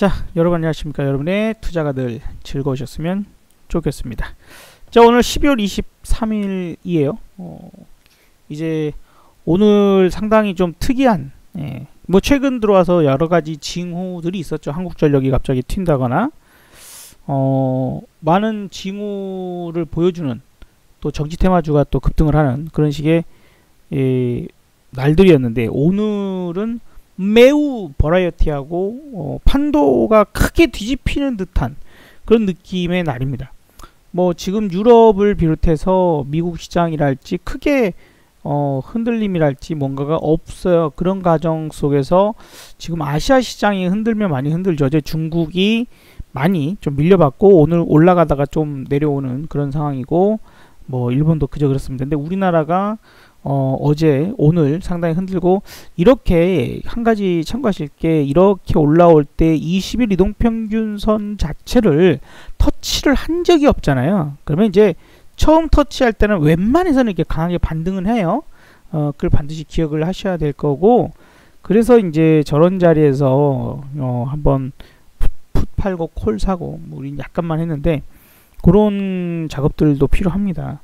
자, 여러분 안녕하십니까. 여러분의 투자가 늘 즐거우셨으면 좋겠습니다. 자, 오늘 12월 23일이에요. 이제 오늘 상당히 좀 특이한, 뭐 최근 들어와서 여러가지 징후들이 있었죠. 한국전력이 갑자기 튄다거나 많은 징후를 보여주는, 또 정치 테마주가 또 급등을 하는 그런 식의 날들이었는데, 오늘은 매우 버라이어티하고 판도가 크게 뒤집히는 듯한 그런 느낌의 날입니다. 뭐 지금 유럽을 비롯해서 미국 시장이랄지 크게 흔들림이랄지 뭔가가 없어요. 그런 과정 속에서 지금 아시아 시장이 흔들면 많이 흔들죠. 이제 중국이 많이 좀 밀려받고 오늘 올라가다가 좀 내려오는 그런 상황이고, 뭐 일본도 그저 그렇습니다. 근데 우리나라가 어제 오늘 상당히 흔들고, 이렇게 한 가지 참고하실 게, 이렇게 올라올 때 20일 이동평균선 자체를 터치를 한 적이 없잖아요. 그러면 이제 처음 터치할 때는 웬만해서는 이렇게 강하게 반등은 해요. 그걸 반드시 기억을 하셔야 될 거고, 그래서 이제 저런 자리에서 한번 풋 팔고 콜 사고, 뭐 우린 약간만 했는데 그런 작업들도 필요합니다.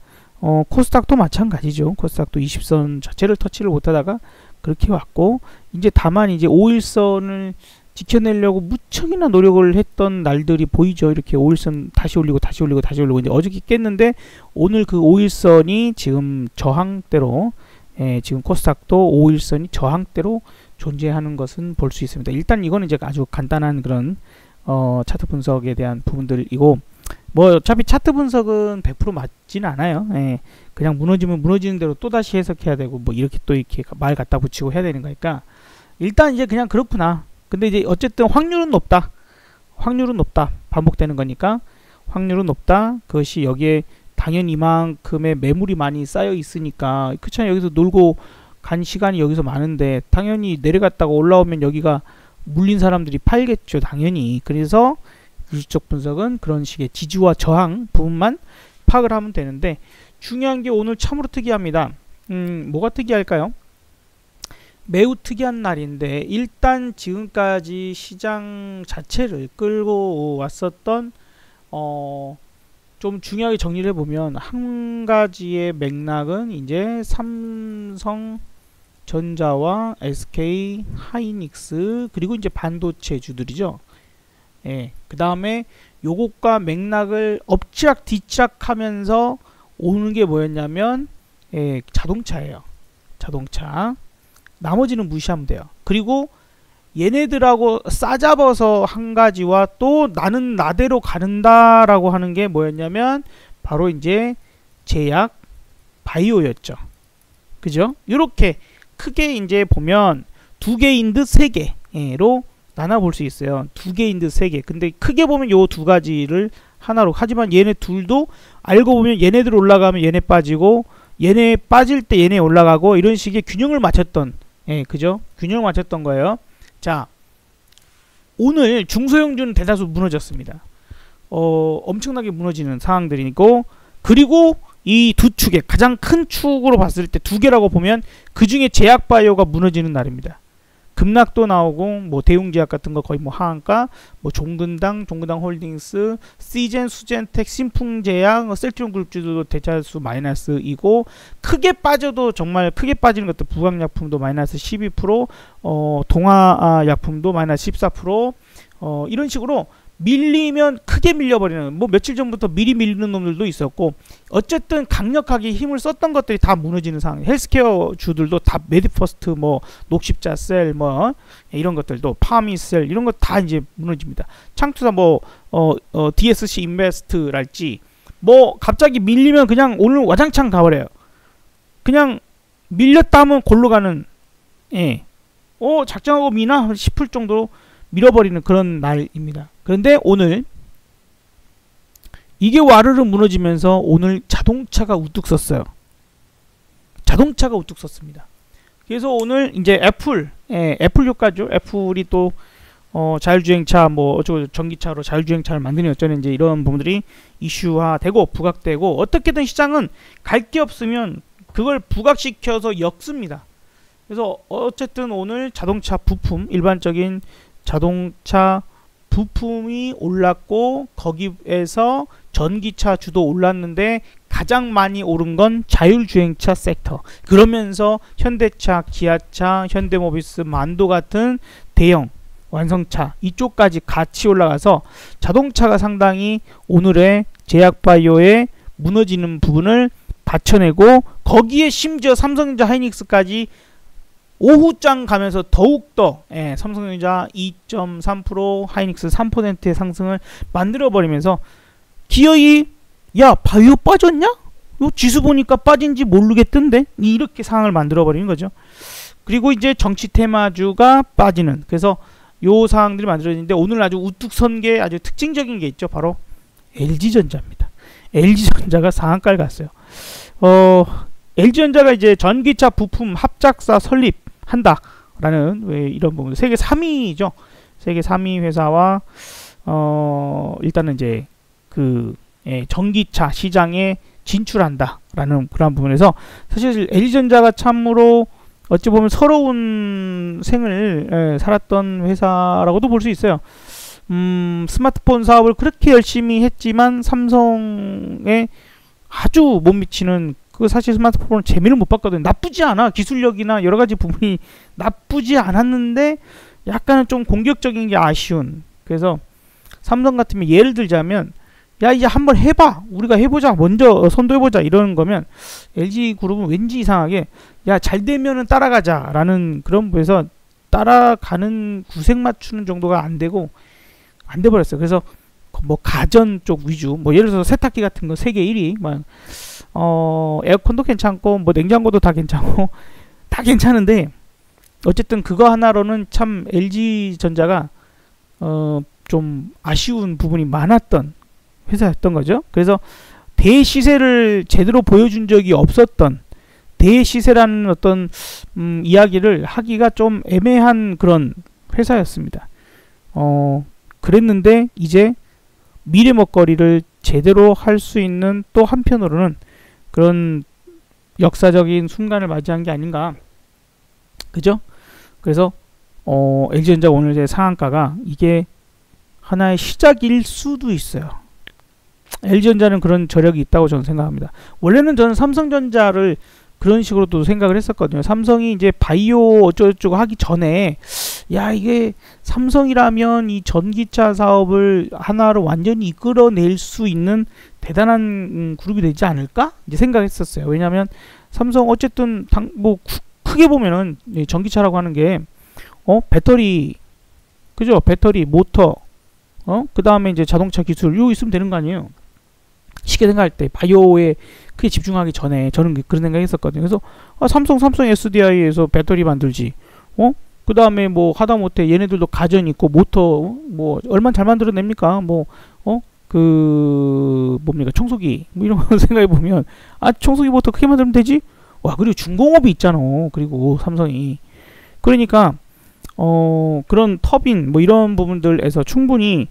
코스닥도 마찬가지죠. 코스닥도 20선 자체를 터치를 못하다가 그렇게 왔고, 이제 다만 이제 5일선을 지켜내려고 무척이나 노력을 했던 날들이 보이죠. 이렇게 5일선 다시 올리고 다시 올리고 다시 올리고, 이제 어저께 깼는데 오늘 그 5일선이 지금 저항대로, 지금 코스닥도 5일선이 저항대로 존재하는 것은 볼 수 있습니다. 일단 이거는 이제 아주 간단한 그런 차트 분석에 대한 부분들이고, 뭐 어차피 차트 분석은 100% 맞지는 않아요. 그냥 무너지면 무너지는 대로 또다시 해석해야 되고, 뭐 이렇게 또 이렇게 말 갖다 붙이고 해야 되는 거니까 일단 이제 그냥 그렇구나. 근데 이제 어쨌든 확률은 높다. 확률은 높다. 반복되는 거니까 확률은 높다. 그것이 여기에 당연히 이만큼의 매물이 많이 쌓여 있으니까, 그렇잖아요. 여기서 놀고 간 시간이 여기서 많은데 당연히 내려갔다가 올라오면 여기가 물린 사람들이 팔겠죠. 당연히. 그래서 기술적 분석은 그런 식의 지지와 저항 부분만 파악을 하면 되는데, 중요한 게 오늘 참으로 특이합니다. 뭐가 특이할까요? 매우 특이한 날인데, 일단 지금까지 시장 자체를 끌고 왔었던 좀 중요하게 정리를 해보면, 한 가지의 맥락은 이제 삼성전자와 SK 하이닉스, 그리고 이제 반도체주들이죠. 그 다음에 요것과 맥락을 엎치락 뒤치락 하면서 오는 게 뭐였냐면 자동차예요. 자동차. 나머지는 무시하면 돼요. 그리고 얘네들하고 싸잡아서 한 가지와 또 나는 나대로 가는다 라고 하는 게 뭐였냐면 바로 이제 제약 바이오였죠. 그죠? 이렇게 크게 이제 보면 두 개인 듯 세 개로 나눠 볼 수 있어요. 두 개인 듯 세 개. 근데 크게 보면 요 두 가지를 하나로, 하지만 얘네 둘도 알고 보면 얘네들 올라가면 얘네 빠지고, 얘네 빠질 때 얘네 올라가고, 이런 식의 균형을 맞췄던, 그죠? 균형을 맞췄던 거예요. 자, 오늘 중소형주는 대다수 무너졌습니다. 엄청나게 무너지는 상황들이고, 그리고 이 두 축에 가장 큰 축으로 봤을 때 두 개라고 보면 그 중에 제약바이오가 무너지는 날입니다. 급락도 나오고, 뭐 대웅제약 같은 거 거의 뭐 하한가, 뭐 종근당 홀딩스, 시젠, 수젠텍, 신풍제약, 셀트리온그룹주도 대차수 마이너스이고, 크게 빠져도 정말 크게 빠지는 것도 부강약품도 마이너스 12%, 동아약품도 마이너스 14%, 이런 식으로 밀리면 크게 밀려버리는, 뭐 며칠 전부터 미리 밀리는 놈들도 있었고, 어쨌든 강력하게 힘을 썼던 것들이 다 무너지는 상황. 헬스케어 주들도 다 메디퍼스트, 뭐 녹십자셀, 뭐 이런 것들도 파미셀, 이런 거 다 이제 무너집니다. 창투사 뭐 DSC 인베스트랄지, 뭐 갑자기 밀리면 그냥 오늘 와장창 가버려요. 그냥 밀렸다 하면 골로 가는, 작정하고 미나 싶을 정도로 밀어버리는 그런 날입니다. 그런데 오늘 이게 와르르 무너지면서 오늘 자동차가 우뚝 섰어요. 자동차가 우뚝 섰습니다. 그래서 오늘 이제 애플 효과죠. 애플이 또 자율주행차, 뭐 어쩌고 전기차로 자율주행차를 만드는 어쩌는 이제 이런 부분들이 이슈화되고 부각되고, 어떻게든 시장은 갈 게 없으면 그걸 부각시켜서 엮습니다. 그래서 어쨌든 오늘 자동차 부품, 일반적인 자동차 부품이 올랐고 거기에서 전기차주도 올랐는데 가장 많이 오른 건 자율주행차 섹터. 그러면서 현대차, 기아차, 현대모비스, 만도 같은 대형 완성차 이쪽까지 같이 올라가서 자동차가 상당히 오늘의 제약바이오의 무너지는 부분을 받쳐내고 거기에 심지어 삼성전자 하이닉스까지 오후장 가면서 더욱더 삼성전자 2.3% 하이닉스 3%의 상승을 만들어버리면서 기어이 야 바이오 빠졌냐? 요 지수 보니까 빠진지 모르겠던데 이렇게 상황을 만들어버리는 거죠. 그리고 이제 정치 테마주가 빠지는 그래서 요 상황들이 만들어지는데 오늘 아주 우뚝 선 게 아주 특징적인 게 있죠. 바로 LG전자입니다. LG전자가 상한가를 갔어요. LG전자가 이제 전기차 부품 합작사 설립한다라는 왜 이런 부분 세계 3위죠. 세계 3위 회사와 일단은 이제 그 전기차 시장에 진출한다라는 그런 부분에서 사실 LG전자가 참으로 어찌 보면 서러운 생을 살았던 회사라고도 볼 수 있어요. 스마트폰 사업을 그렇게 열심히 했지만 삼성에 아주 못 미치는 그 사실 스마트폰은 재미를 못 봤거든요. 나쁘지 않아. 기술력이나 여러 가지 부분이 나쁘지 않았는데 약간은 좀 공격적인 게 아쉬운. 그래서 삼성 같으면 예를 들자면 야 이제 한번 해봐. 우리가 해보자. 먼저 선도해보자. 이러는 거면 LG그룹은 왠지 이상하게 야 잘되면은 따라가자 라는 그런 부에서 따라가는 구색 맞추는 정도가 안되고 안 돼버렸어요. 그래서 뭐 가전 쪽 위주 뭐 예를 들어서 세탁기 같은 거 세계 1위 막 에어컨도 괜찮고 뭐 냉장고도 다 괜찮고 다 괜찮은데 어쨌든 그거 하나로는 참 LG전자가 좀 아쉬운 부분이 많았던 회사였던 거죠. 그래서 대시세를 제대로 보여준 적이 없었던 대시세라는 어떤 이야기를 하기가 좀 애매한 그런 회사였습니다. 그랬는데 이제 미래 먹거리를 제대로 할 수 있는 또 한편으로는 그런 역사적인 순간을 맞이한 게 아닌가. 그죠? 그래서 LG전자 오늘의 상한가가 이게 하나의 시작일 수도 있어요. LG전자는 그런 저력이 있다고 저는 생각합니다. 원래는 저는 삼성전자를 그런 식으로도 생각을 했었거든요. 삼성이 이제 바이오 어쩌고저쩌고 하기 전에 야 이게 삼성이라면 이 전기차 사업을 하나로 완전히 이끌어낼 수 있는 대단한 그룹이 되지 않을까? 이제 생각했었어요. 왜냐하면 삼성 어쨌든 뭐 크게 보면은 전기차라고 하는 게 배터리 그죠? 배터리 모터 그 다음에 이제 자동차 기술 요 있으면 되는 거 아니에요. 쉽게 생각할 때 바이오에 크게 집중하기 전에 저는 그런 생각 했었거든요. 그래서 삼성 SDI에서 배터리 만들지 그 다음에 뭐 하다못해 얘네들도 가전 있고 모터 뭐 얼마나 잘 만들어냅니까? 뭐 그 뭡니까 청소기 뭐 이런 거 생각해 보면 청소기 모터 크게 만들면 되지? 와 그리고 중공업이 있잖아. 그리고 삼성이 그러니까 그런 터빈 뭐 이런 부분들에서 충분히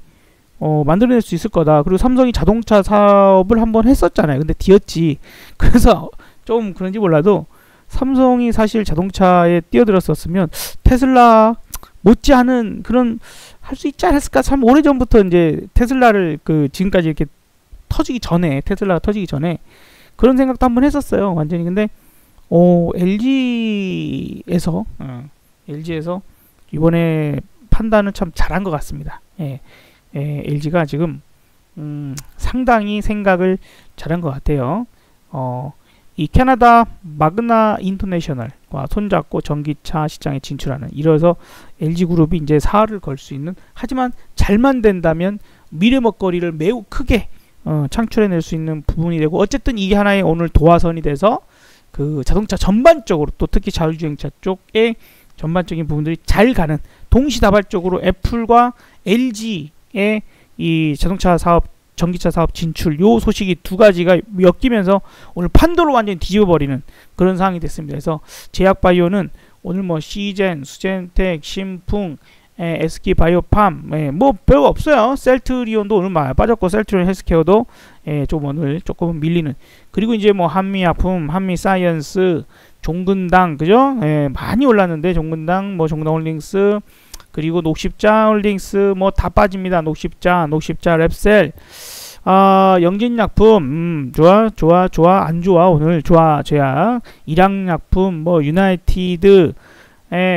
만들어낼 수 있을 거다. 그리고 삼성이 자동차 사업을 한번 했었잖아요. 근데 뒤였지. 그래서 좀 그런지 몰라도 삼성이 사실 자동차에 뛰어들었었으면 테슬라 못지않은 그런 할 수 있지 않았을까? 참 오래전부터 이제 테슬라를 지금까지 이렇게 테슬라가 터지기 전에 그런 생각도 한번 했었어요. 완전히. 근데 LG에서 이번에 판단은 참 잘한 것 같습니다. LG가 지금 상당히 생각을 잘한 것 같아요. 이 캐나다 마그나 인터내셔널과 손잡고 전기차 시장에 진출하는 이래서 LG그룹이 이제 사활을 걸 수 있는 하지만 잘만 된다면 미래 먹거리를 매우 크게 창출해낼 수 있는 부분이 되고 어쨌든 이게 하나의 오늘 도화선이 돼서 그 자동차 전반적으로 또 특히 자율주행차 쪽에 전반적인 부분들이 잘 가는 동시다발적으로 애플과 LG의 이 자동차 사업 전기차 사업 진출 요 소식이 두 가지가 엮이면서 오늘 판도를 완전히 뒤집어버리는 그런 상황이 됐습니다. 그래서 제약바이오는 오늘 뭐 시젠, 수젠텍, 신풍, SK바이오팜 뭐 별거 없어요. 셀트리온도 오늘 많이 빠졌고 셀트리온 헬스케어도 좀 오늘 조금 밀리는 그리고 이제 뭐 한미약품, 한미사이언스, 종근당 그죠? 많이 올랐는데 종근당 뭐 종근당홀딩스 그리고 녹십자 홀딩스 뭐 다 빠집니다. 녹십자 랩셀, 영진약품, 좋아, 안 좋아, 오늘 좋아, 제약, 일양약품, 뭐, 유나이티드,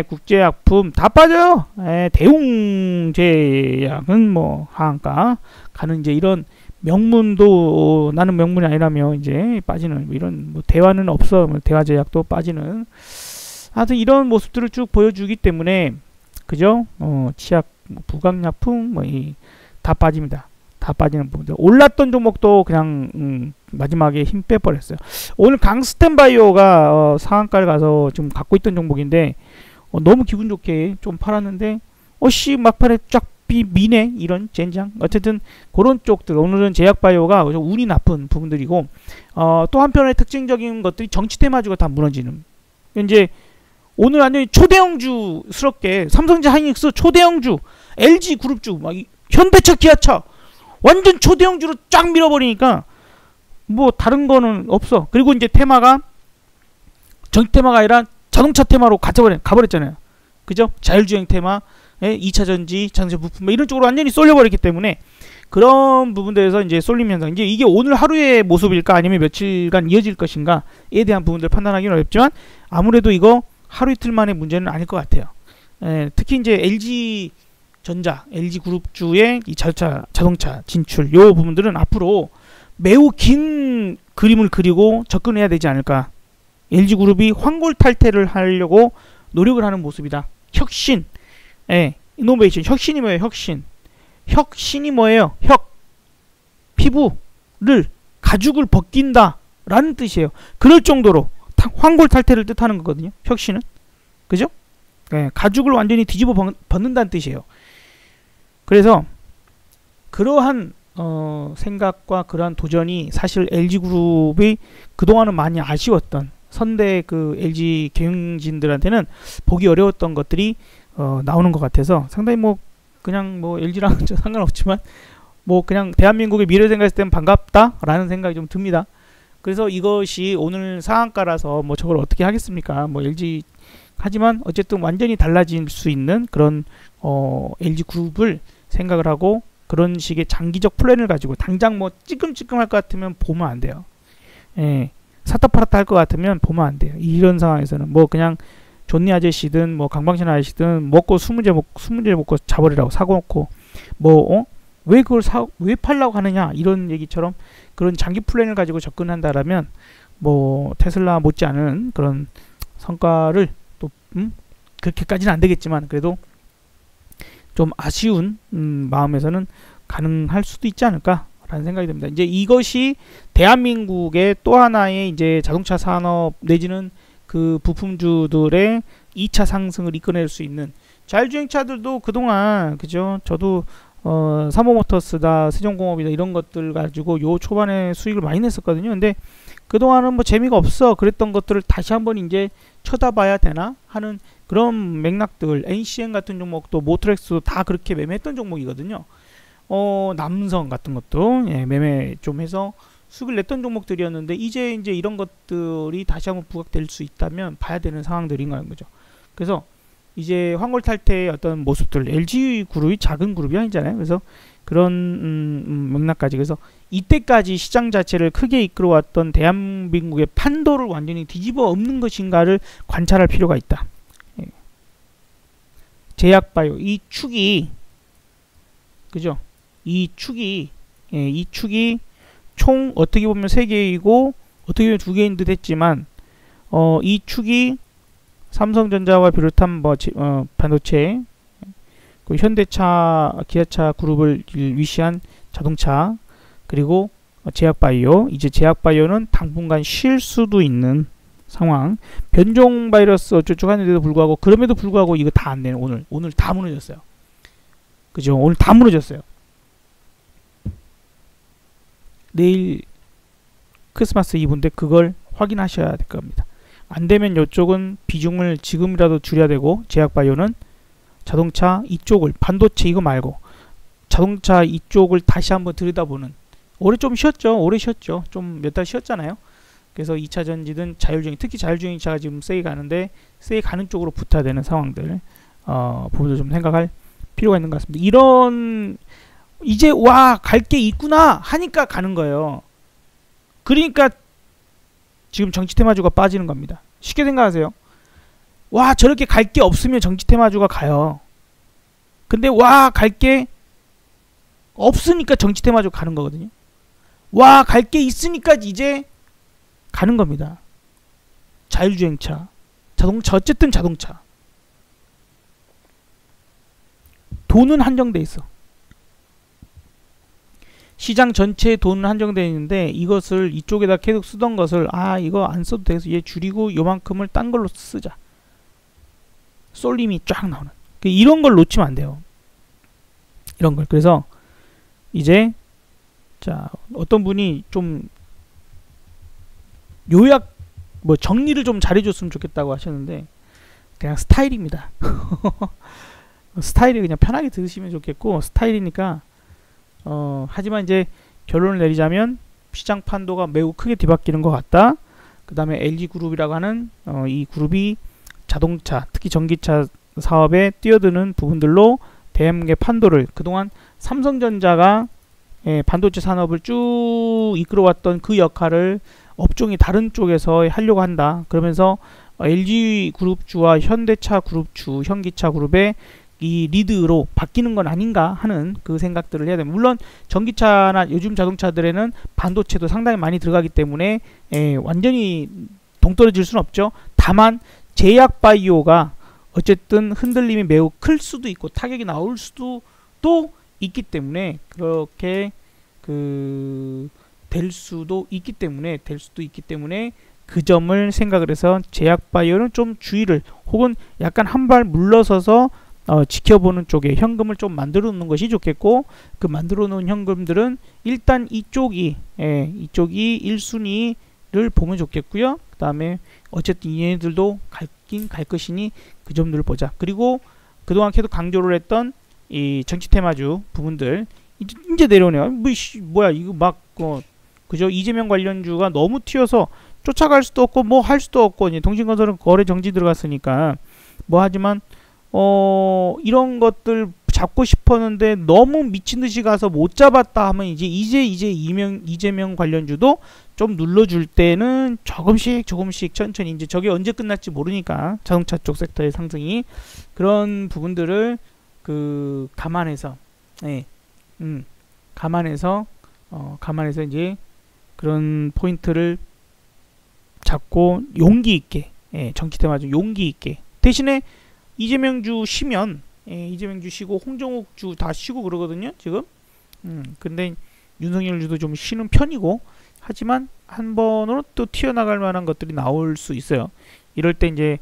국제약품, 다 빠져요. 대웅제약은 뭐, 하한가, 가는 이제 이런 명문도, 나는 명문이 아니라며, 이제 빠지는, 이런, 뭐, 대화는 없어. 뭐 대화제약도 빠지는. 하여튼 이런 모습들을 쭉 보여주기 때문에, 그죠? 치약, 부강약품, 뭐, 다 빠집니다. 다 빠지는 부분들. 올랐던 종목도 그냥 마지막에 힘 빼버렸어요. 오늘 강스텐바이오가 상한가를 가서 지금 갖고 있던 종목인데 너무 기분 좋게 좀 팔았는데 막판에 쫙 미네 이런 젠장. 어쨌든 그런 쪽들 오늘은 제약바이오가 운이 나쁜 부분들이고 또 한편의 특징적인 것들이 정치 테마주가 다 무너지는. 이제 오늘 완전히 초대형주스럽게 삼성전자 하이닉스 초대형주, LG 그룹주, 막 현대차 기아차 완전 초대형주로 쫙 밀어버리니까 뭐 다른 거는 없어. 그리고 이제 테마가 전기 테마가 아니라 자동차 테마로 가버렸잖아요. 그죠? 자율주행 테마, 2차 전지, 자동차 부품 뭐 이런 쪽으로 완전히 쏠려버렸기 때문에 그런 부분들에서 이제 쏠림 현상. 이제 이게 오늘 하루의 모습일까 아니면 며칠간 이어질 것인가에 대한 부분들 판단하기는 어렵지만 아무래도 이거 하루 이틀만의 문제는 아닐 것 같아요. 특히 이제 LG 전자, LG 그룹주의 이 자동차 진출 요 부분들은 앞으로 매우 긴 그림을 그리고 접근해야 되지 않을까. LG 그룹이 환골탈태를 하려고 노력을 하는 모습이다. 혁신, 이노베이션. 혁신이 뭐예요? 혁신이 뭐예요? 피부를 가죽을 벗긴다 라는 뜻이에요. 그럴 정도로 환골탈태를 뜻하는 거거든요. 혁신은, 그죠? 가죽을 완전히 뒤집어 벗는다는 뜻이에요. 그래서 그러한 생각과 그러한 도전이 사실 LG그룹이 그동안은 많이 아쉬웠던 선대 그 LG 경영진들한테는 보기 어려웠던 것들이 나오는 것 같아서 상당히 뭐 그냥 뭐 LG랑 상관없지만 뭐 그냥 대한민국의 미래 생각했을 때는 반갑다라는 생각이 좀 듭니다. 그래서 이것이 오늘 상한가라서 뭐 저걸 어떻게 하겠습니까? 뭐 LG 하지만 어쨌든 완전히 달라질 수 있는 그런 LG그룹을 생각을 하고 그런 식의 장기적 플랜을 가지고 당장 뭐 찌끔찌끔할 것 같으면 보면 안 돼요. 샀다 팔았다 할 것 같으면 보면 안 돼요. 이런 상황에서는 뭐 그냥 존니 아저씨든 뭐 강방신 아저씨든 먹고 20개 먹고 자버리라고 사고 놓고 뭐 왜 그걸 왜 팔라고 하느냐 이런 얘기처럼 그런 장기 플랜을 가지고 접근한다라면 뭐 테슬라 못지않은 그런 성과를 또 그렇게까지는 안 되겠지만 그래도 좀 아쉬운 마음에서는 가능할 수도 있지 않을까라는 생각이 듭니다. 이제 이것이 대한민국의 또 하나의 이제 자동차 산업 내지는 그 부품주들의 2차 상승을 이끌어낼 수 있는 자율주행차들도 그동안 그죠? 저도 사모모터스다, 세종공업이다 이런 것들 가지고 요 초반에 수익을 많이 냈었거든요. 근데 그동안은 뭐 재미가 없어 그랬던 것들을 다시 한번 이제 쳐다봐야 되나 하는 그런 맥락들. NCM 같은 종목도 모트렉스도 다 그렇게 매매했던 종목이거든요. 남성 같은 것도 매매 좀 해서 수익을 냈던 종목들이었는데 이제 이런 것들이 다시 한번 부각될 수 있다면 봐야 되는 상황들인 거죠. 그래서 이제 환골탈태의 어떤 모습들, LG 그룹이 작은 그룹이 아니잖아요. 그래서 그런 맥락까지 그래서 이때까지 시장 자체를 크게 이끌어왔던 대한민국의 판도를 완전히 뒤집어 엎는 것인가를 관찰할 필요가 있다. 제약바이오 이 축이 그죠? 이 축이 총 어떻게 보면 3개이고 어떻게 보면 2개인 듯 했지만 이 축이 삼성전자와 비롯한 뭐 반도체 그 현대차, 기아차 그룹을 위시한 자동차 그리고 제약바이오. 이제 제약바이오는 당분간 쉴 수도 있는 상황. 변종 바이러스 어쩌고 하는데도 불구하고 그럼에도 불구하고 이거 다 안 되네. 오늘 다 무너졌어요. 그죠? 오늘 다 무너졌어요. 내일 크리스마스 이브인데 그걸 확인하셔야 될 겁니다. 안되면 이쪽은 비중을 지금이라도 줄여야 되고 제약바이오는 자동차 이쪽을 반도체 이거 말고 자동차 이쪽을 다시 한번 들여다보는. 올해 좀 쉬었죠. 올해 쉬었죠. 좀 몇 달 쉬었잖아요. 그래서 2차 전지든 자율주행 특히 자율주행차가 지금 세게 가는데 세게 가는 쪽으로 붙어야 되는 상황들 부분도 좀 생각할 필요가 있는 것 같습니다. 이런 이제 와 갈 게 있구나 하니까 가는 거예요. 그러니까 지금 정치 테마주가 빠지는 겁니다. 쉽게 생각하세요. 와 저렇게 갈 게 없으면 정치 테마주가 가요. 근데 와 갈 게 없으니까 정치 테마주가 가는 거거든요. 와 갈 게 있으니까 이제 가는 겁니다. 자율주행차, 자동차, 어쨌든 자동차. 돈은 한정돼 있어. 시장 전체의 돈은 한정되어 있는데 이것을 이쪽에다 계속 쓰던 것을 이거 안 써도 돼서 얘 줄이고 요만큼을 딴 걸로 쓰자. 쏠림이 쫙 나오는. 이런 걸 놓치면 안 돼요. 이런 걸. 그래서 이제 자 어떤 분이 좀 요약 뭐 정리를 좀 잘해줬으면 좋겠다고 하셨는데 그냥 스타일입니다. 스타일이 그냥 편하게 들으시면 좋겠고 스타일이니까 하지만 이제 결론을 내리자면 시장 판도가 매우 크게 뒤바뀌는 것 같다. 그 다음에 LG그룹이라고 하는 이 그룹이 자동차 특히 전기차 사업에 뛰어드는 부분들로 대한민국의 판도를 그동안 삼성전자가 반도체 산업을 쭉 이끌어왔던 그 역할을 업종이 다른 쪽에서 하려고 한다. 그러면서 LG그룹주와 현대차 그룹주, 현기차 그룹의 이 리드로 바뀌는 건 아닌가 하는 그 생각들을 해야 됩니다. 물론 전기차나 요즘 자동차들에는 반도체도 상당히 많이 들어가기 때문에 완전히 동떨어질 수는 없죠. 다만 제약바이오가 어쨌든 흔들림이 매우 클 수도 있고 타격이 나올 수도 또 있기 때문에 그렇게 될 수도 있기 때문에 그 점을 생각을 해서 제약바이오는 좀 주의를 혹은 약간 한 발 물러서서 지켜보는 쪽에 현금을 좀 만들어 놓는 것이 좋겠고 그 만들어 놓은 현금들은 일단 이쪽이 1순위를 보면 좋겠고요. 그 다음에 어쨌든 얘네들도 갈긴 갈 것이니 그 점들을 보자. 그리고 그동안 계속 강조를 했던 이 정치 테마주 부분들 이제 내려오네요. 뭐야 이거 막 그죠? 이재명 관련주가 너무 튀어서 쫓아갈 수도 없고 뭐 할 수도 없고 이제 동신건설은 거래 정지 들어갔으니까 뭐 하지만 이런 것들 잡고 싶었는데 너무 미친듯이 가서 못 잡았다 하면 이제 이재명 관련주도 좀 눌러줄 때는 조금씩 천천히 이제 저게 언제 끝날지 모르니까 자동차 쪽 섹터의 상승이 그런 부분들을 감안해서 감안해서 이제 그런 포인트를 잡고 용기 있게 정치 테마주 용기 있게 대신에 이재명주 쉬면 이재명주 쉬고 홍정욱주 다 쉬고 그러거든요 지금. 근데 윤석열주도 좀 쉬는 편이고 하지만 한 번으로 또 튀어나갈 만한 것들이 나올 수 있어요. 이럴 때 이제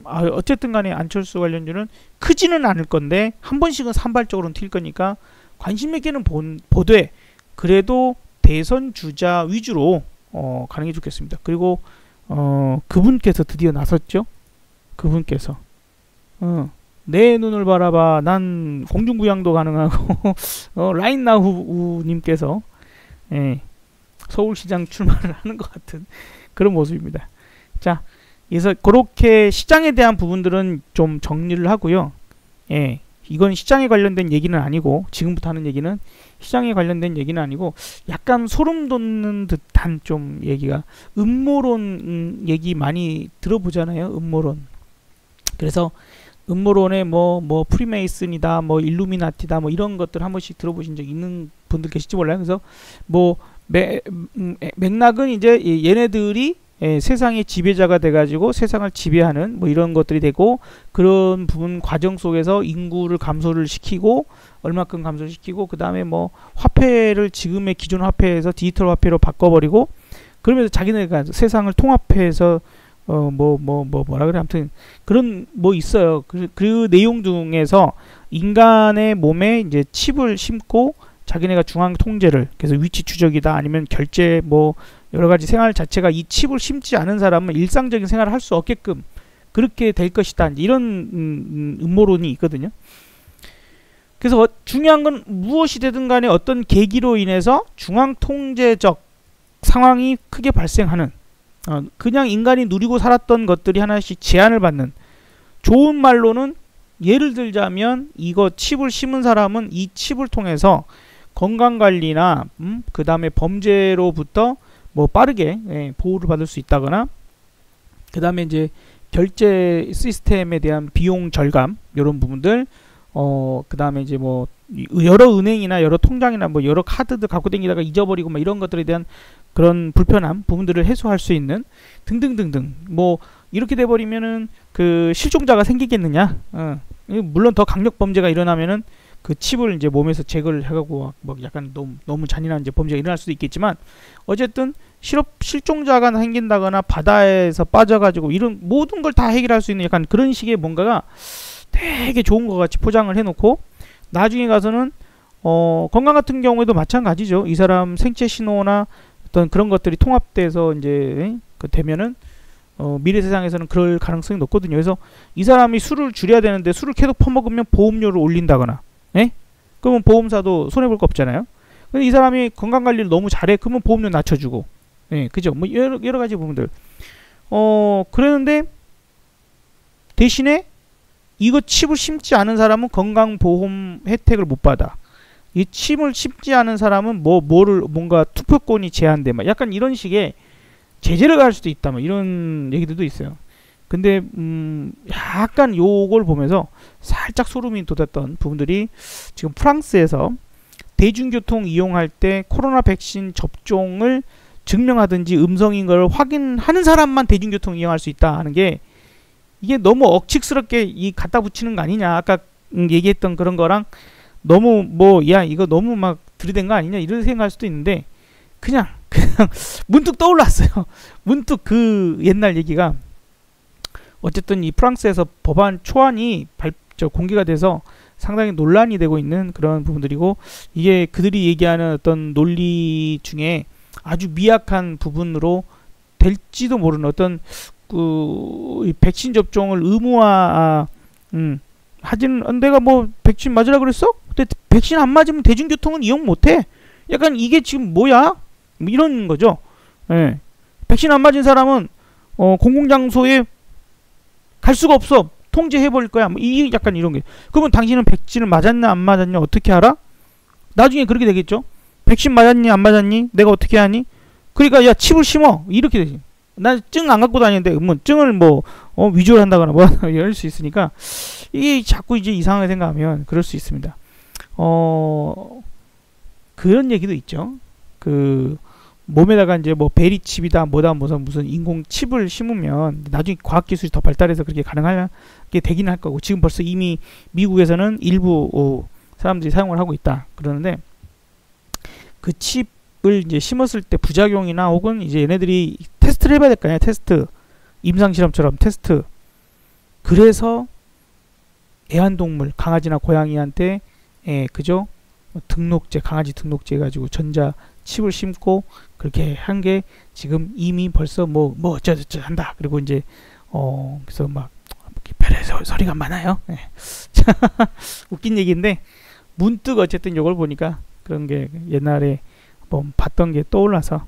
어쨌든 간에 안철수 관련주는 크지는 않을 건데 한 번씩은 산발적으로는 튈 거니까 관심 있게는 보되 그래도 대선 주자 위주로 가는 게 좋겠습니다. 그리고 그분께서 드디어 나섰죠. 그분께서 내 눈을 바라봐 난 공중부양도 가능하고 라인나우님께서 서울시장 출마를 하는 것 같은 그런 모습입니다. 자, 그래서 그렇게 시장에 대한 부분들은 좀 정리를 하고요. 이건 시장에 관련된 얘기는 아니고 지금부터 하는 얘기는 시장에 관련된 얘기는 아니고 약간 소름 돋는 듯한 좀 얘기가 음모론 얘기 많이 들어보잖아요. 음모론. 그래서 음모론에 뭐 프리메이슨이다 뭐 일루미나티다 뭐 이런 것들 한 번씩 들어보신 적 있는 분들 계실지 몰라요. 그래서 뭐 맥락은 이제 얘네들이 세상의 지배자가 돼가지고 세상을 지배하는 뭐 이런 것들이 되고 그런 부분 과정 속에서 인구를 감소를 시키고 얼마큼 감소시키고 그 다음에 뭐 화폐를 지금의 기존 화폐에서 디지털 화폐로 바꿔버리고 그러면서 자기네가 세상을 통합해서 뭐라 그래 아무튼 그런 뭐 있어요. 그 내용 중에서 인간의 몸에 이제 칩을 심고 자기네가 중앙 통제를 그래서 위치 추적이다 아니면 결제 뭐 여러가지 생활 자체가 이 칩을 심지 않은 사람은 일상적인 생활을 할 수 없게끔 그렇게 될 것이다. 이런 음모론이 있거든요. 그래서 중요한 건 무엇이 되든 간에 어떤 계기로 인해서 중앙 통제적 상황이 크게 발생하는 그냥 인간이 누리고 살았던 것들이 하나씩 제한을 받는 좋은 말로는 예를 들자면 이거 칩을 심은 사람은 이 칩을 통해서 건강관리나 그 다음에 범죄로부터 뭐 빠르게 보호를 받을 수 있다거나, 그 다음에 이제 결제 시스템에 대한 비용 절감, 이런 부분들, 그 다음에 이제 뭐 여러 은행이나 여러 통장이나 뭐 여러 카드들 갖고 다니다가 잊어버리고 막 이런 것들에 대한 그런 불편함 부분들을 해소할 수 있는 등등등등. 뭐 이렇게 돼버리면은 그 실종자가 생기겠느냐? 물론 더 강력 범죄가 일어나면은 그 칩을 이제 몸에서 제거를 해가고 뭐 약간 너무 잔인한 이제 범죄가 일어날 수도 있겠지만, 어쨌든 실종자가 생긴다거나 바다에서 빠져가지고 이런 모든 걸 다 해결할 수 있는 약간 그런 식의 뭔가가 되게 좋은 것 같이 포장을 해놓고, 나중에 가서는 건강 같은 경우에도 마찬가지죠. 이 사람 생체 신호나 어떤 그런 것들이 통합돼서 이제 되면은 미래 세상에서는 그럴 가능성이 높거든요. 그래서 이 사람이 술을 줄여야 되는데 술을 계속 퍼먹으면 보험료를 올린다거나, 그러면 보험사도 손해볼 거 없잖아요. 근데 이 사람이 건강관리를 너무 잘해, 그러면 보험료 낮춰주고, 그죠? 뭐 여러 가지 부분들. 그러는데 대신에 이거 칩을 심지 않은 사람은 건강보험 혜택을 못 받아. 이 칩을 심지 않은 사람은 뭔가 투표권이 제한돼, 막 약간 이런 식의 제재를 가할 수도 있다, 뭐 이런 얘기들도 있어요. 근데 약간 요걸 보면서 살짝 소름이 돋았던 부분들이, 지금 프랑스에서 대중교통 이용할 때 코로나 백신 접종을 증명하든지 음성인 걸 확인하는 사람만 대중교통 이용할 수 있다 하는 게, 이게 너무 억측스럽게 갖다 붙이는 거 아니냐. 아까 얘기했던 그런 거랑 너무 야 이거 너무 막 들이댄 거 아니냐 이런 생각할 수도 있는데, 그냥 문득 떠올랐어요. 문득 그 옛날 얘기가. 어쨌든 이 프랑스에서 법안 초안이 공개가 돼서 상당히 논란이 되고 있는 그런 부분들이고, 이게 그들이 얘기하는 어떤 논리 중에 아주 미약한 부분으로 될지도 모르는 어떤 이 백신 접종을 의무화 하지는, 내가 뭐 백신 맞으라 그랬어? 근데 백신 안 맞으면 대중교통은 이용 못해. 약간 이게 지금 뭐야? 뭐 이런 거죠. 백신 안 맞은 사람은 공공장소에 갈 수가 없어. 통제해버릴 거야. 뭐 약간 이런 게. 그러면 당신은 백신을 맞았냐 안 맞았냐 어떻게 알아? 나중에 그렇게 되겠죠. 백신 맞았니 안 맞았니? 내가 어떻게 하니? 그러니까 야 칩을 심어. 이렇게 되지. 난 증 안 갖고 다니는데 뭐 증을 위조를 한다거나 뭐 이럴 수 있으니까, 이게 자꾸 이제 이상하게 생각하면 그럴 수 있습니다. 그런 얘기도 있죠. 그 몸에다가 이제 뭐 베리칩이다 뭐다 무슨 인공 칩을 심으면 나중에 과학기술이 더 발달해서 그렇게 가능하게 되기는 할 거고, 지금 벌써 이미 미국에서는 일부 사람들이 사용을 하고 있다 그러는데, 그 칩을 이제 심었을 때 부작용이나 혹은 이제 얘네들이 테스트를 해봐야 될 거 아니야. 테스트, 임상실험처럼 테스트. 그래서 애완동물 강아지나 고양이한테 그죠? 등록제, 강아지 등록제 가지고 전자 칩을 심고 그렇게 한 게 지금 이미 벌써 뭐 어쩌저쩌 한다. 그리고 이제 그래서 막 별의 소리가 많아요. 웃긴 얘기인데, 문득 어쨌든 이걸 보니까 그런 게 옛날에 한번 봤던 게 떠올라서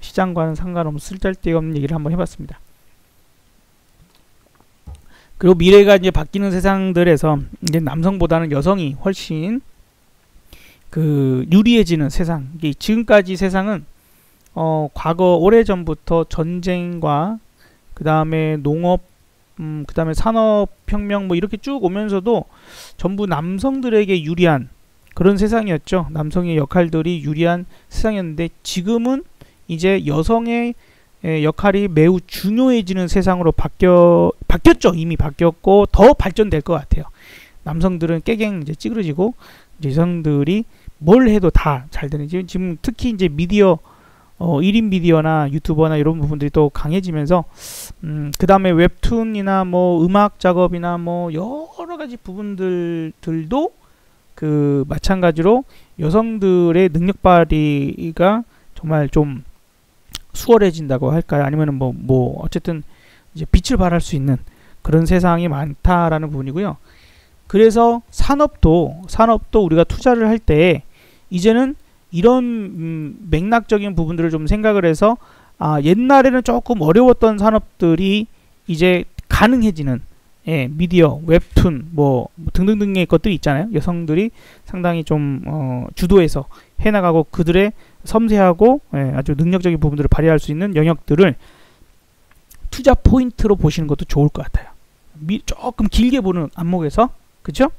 시장과는 상관없는 쓸데없는 얘기를 한번 해봤습니다. 그리고 미래가 이제 바뀌는 세상들에서 이제 남성보다는 여성이 훨씬 그 유리해지는 세상. 지금까지 세상은 과거 오래전부터 전쟁과 그 다음에 농업, 그 다음에 산업혁명 뭐 이렇게 쭉 오면서도 전부 남성들에게 유리한 그런 세상이었죠. 남성의 역할들이 유리한 세상이었는데, 지금은 이제 여성의 역할이 매우 중요해지는 세상으로 바뀌었죠. 이미 바뀌었고 더 발전될 것 같아요. 남성들은 깨갱 이제 찌그러지고, 여성들이 뭘 해도 다 잘 되는, 지금 특히 이제 미디어 1인 미디어나 유튜버나 이런 부분들이 또 강해지면서 그 다음에 웹툰이나 뭐 음악 작업이나 뭐 여러 가지 부분들도 그 마찬가지로 여성들의 능력 발휘가 정말 좀 수월해진다고 할까요? 아니면은 뭐 어쨌든 이제 빛을 발할 수 있는 그런 세상이 많다라는 부분이고요. 그래서 산업도 우리가 투자를 할 때 이제는 이런 맥락적인 부분들을 좀 생각을 해서, 옛날에는 조금 어려웠던 산업들이 이제 가능해지는, 예, 미디어, 웹툰, 뭐 등등등의 것들이 있잖아요. 여성들이 상당히 좀 주도해서 해나가고 그들의 섬세하고 아주 능력적인 부분들을 발휘할 수 있는 영역들을 투자 포인트로 보시는 것도 좋을 것 같아요. 조금 길게 보는 안목에서, 그쵸?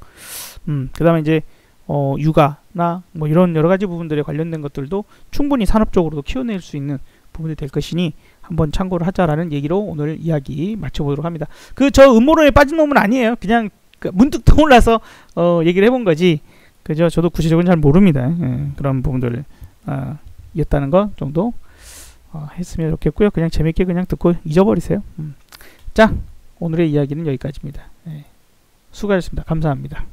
그 다음에 이제 육아나 뭐 이런 여러 가지 부분들에 관련된 것들도 충분히 산업적으로도 키워낼 수 있는 부분이 될 것이니 한번 참고를 하자라는 얘기로 오늘 이야기 마쳐보도록 합니다. 저 음모론에 빠진 놈은 아니에요. 그냥 문득 떠올라서 얘기를 해본 거지. 그죠? 저도 구체적으로 잘 모릅니다. 그런 부분들을 이었다는 거 정도 했으면 좋겠고요. 그냥 재밌게 그냥 듣고 잊어버리세요. 자, 오늘의 이야기는 여기까지입니다. 수고하셨습니다. 감사합니다.